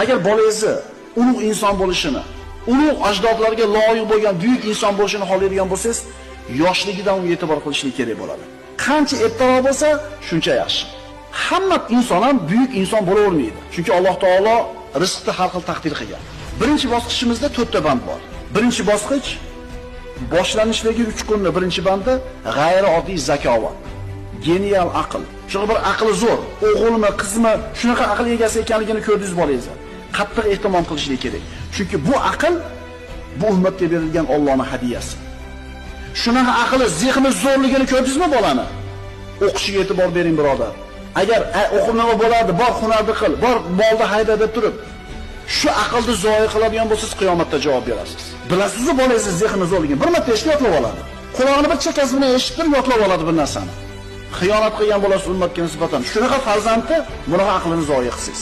Agar bolangizni ulug' inson bo'lishini, ulug' ajdodlarga loyiq bo'lgan buyuk inson bo'lishini xohlaydigan bo'lsangiz, yoshligidan unga e'tibor qilishlik kerak bo'ladi. Qancha ertaroq bo'lsa, shuncha yaxshi. Hamma inson ham buyuk inson bo'la olmaydi. Chunki Alloh taolo rizqni har xil taqdir qilgan. Birinchi bosqichimizda 4 ta band bor. Birinchi bosqich boshlanishdagi 3 kunning birinchi bandi g'ayrioddiy zakovat. Genial aql. Shunaqa bir aqli zo'r, o'g'ilmi, qizmi, shunaqa aql egasi ekanligini ko'rdingiz bolangizga. Qattiq ehtimom qilishlik kerak. Chunki bu aql bu ummatga berilgan Allohning hadiyasi. Shunaqa aqli, zehni zo'rligini ko'rdingizmi bolani? O'qishiga e'tibor bering birodar. Agar o'qimnoma bo'ladi, bor hunarni qil, bor molda hayda deb turib, shu aqlni zoya qiladigan bo'lsangiz qiyomatda javob berasiz. Bilasizmi bolangiz zehni zo'rligini bir marta eshitib yotlab oladi. Qulog'ini bir chekkasi bilan eshitib yotlab oladi bir narsani. Xiyonat qilgan bolasi ummatga nisbatan shunaqa farzandni, bunaqa aqlini zoya qilsiz.